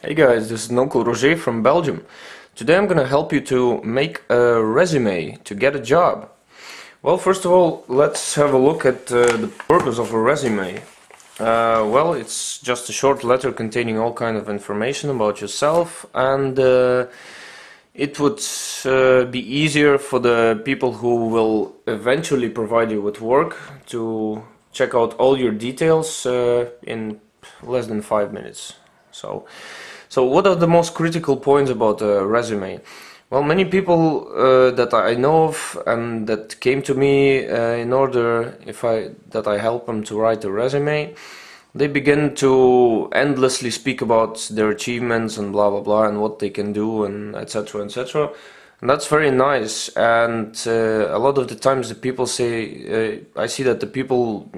Hey guys, this is Nonkel Rogé from Belgium. Today I'm gonna help you to make a resume to get a job. Well, first of all, let's have a look at the purpose of a resume. Well, it's just a short letter containing all kind of information about yourself, and it would be easier for the people who will eventually provide you with work to check out all your details in less than 5 minutes. So what are the most critical points about a resume? Well, many people that I know of and that came to me in order that I help them to write a resume, they begin to endlessly speak about their achievements and blah blah blah and what they can do and etc etc. And that's very nice. And a lot of the times the people say, I see that the people,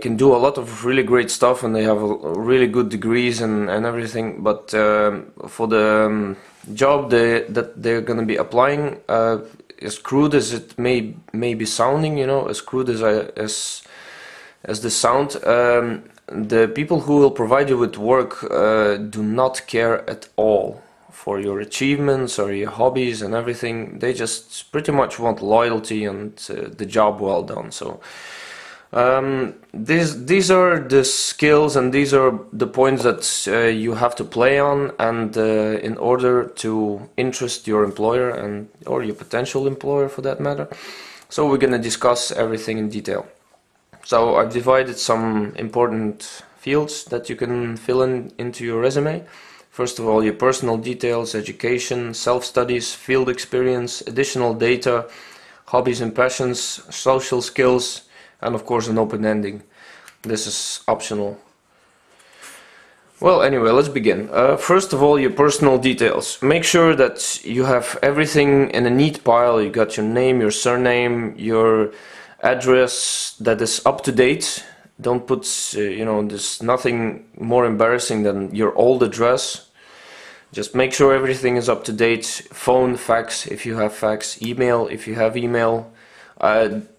can do a lot of really great stuff and they have really good degrees and everything, but for the job that they're going to be applying, as crude as it may be sounding, as crude as the sound, the people who will provide you with work do not care at all for your achievements or your hobbies and everything. They just pretty much want loyalty and the job well done. So these are the skills and these are the points that you have to play on, and in order to interest your employer or your potential employer for that matter. So we're gonna discuss everything in detail. So I've divided some important fields that you can fill into your resume. First of all, your personal details, education, self-studies, field experience, additional data, hobbies and passions, social skills, and of course an open ending. This is optional. Well, anyway, let's begin. First of all, your personal details. Make sure that you have everything in a neat pile. You got your name, your surname, your address that is up to date. Don't put, there's nothing more embarrassing than your old address. Just make sure everything is up to date. Phone, fax, if you have fax, email, if you have email.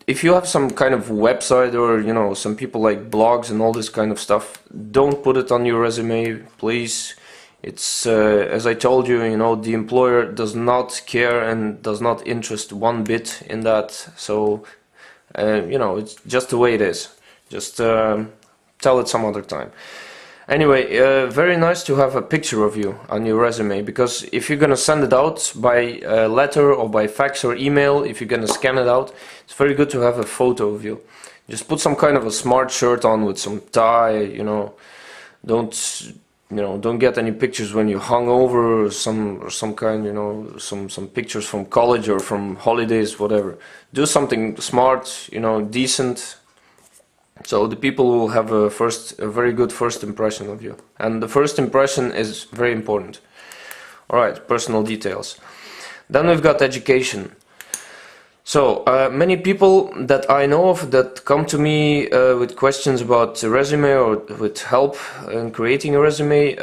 If you have some kind of website or some people like blogs and all this kind of stuff, don't put it on your resume, please. It's as I told you, the employer does not care and does not interest one bit in that. So it's just the way it is. Just tell it some other time. Anyway, very nice to have a picture of you on your resume, because if you're gonna send it out by letter or by fax or email, if you're gonna scan it out, it's very good to have a photo of you. Just put some kind of a smart shirt on with some tie, don't get any pictures when you hung over or some kind, some pictures from college or from holidays, whatever. Do something smart, decent. So the people will have a very good first impression of you, and the first impression is very important. Alright, personal details. Then we've got education. So many people that I know of that come to me with questions about a resume or with help in creating a resume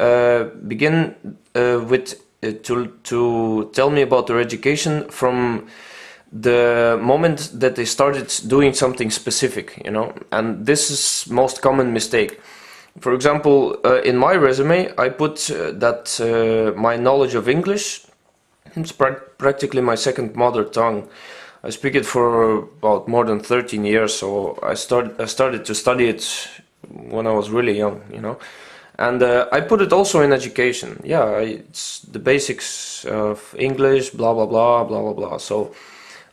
begin to tell me about their education from the moment that they started doing something specific, and this is most common mistake. For example, in my resume I put that my knowledge of English, it's practically my second mother tongue. I speak it for about more than 13 years, so I started to study it when I was really young, and I put it also in education. Yeah, it's the basics of English, blah blah blah blah blah blah. So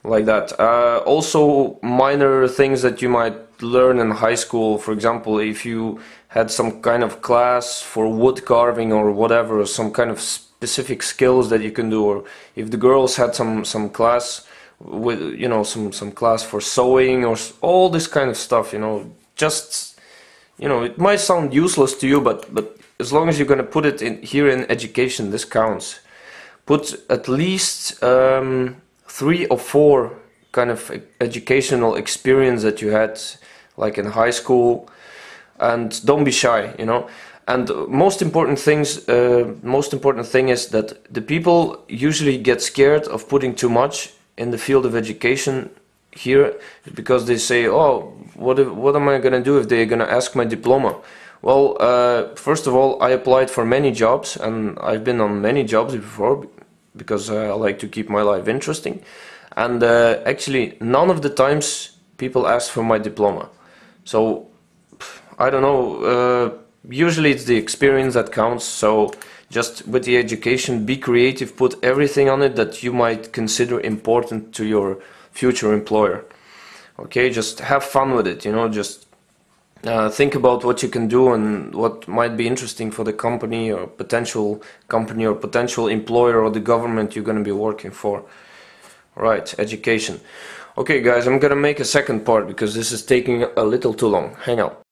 like that. Also minor things that you might learn in high school. For example, if you had some kind of class for wood carving or whatever, or some kind of specific skills that you can do, or if the girls had some class with some class for sewing or all this kind of stuff, just it might sound useless to you, but as long as you're going to put it in here in education, this counts. Put at least 3 or 4 kind of educational experience that you had, like in high school, and don't be shy, And most important thing is that the people usually get scared of putting too much in the field of education here, because they say, oh, what am I gonna do if they're gonna ask my diploma? Well, first of all, I applied for many jobs, and I've been on many jobs before because I like to keep my life interesting. And actually, none of the times people ask for my diploma. So, I don't know, usually it's the experience that counts. So, just with the education, be creative, put everything on it that you might consider important to your future employer. Okay, just have fun with it, you know, just think about what you can do and what might be interesting for the company or potential employer or the government you're going to be working for. Right, education. Okay guys, I'm gonna make a second part because this is taking a little too long. Hang on.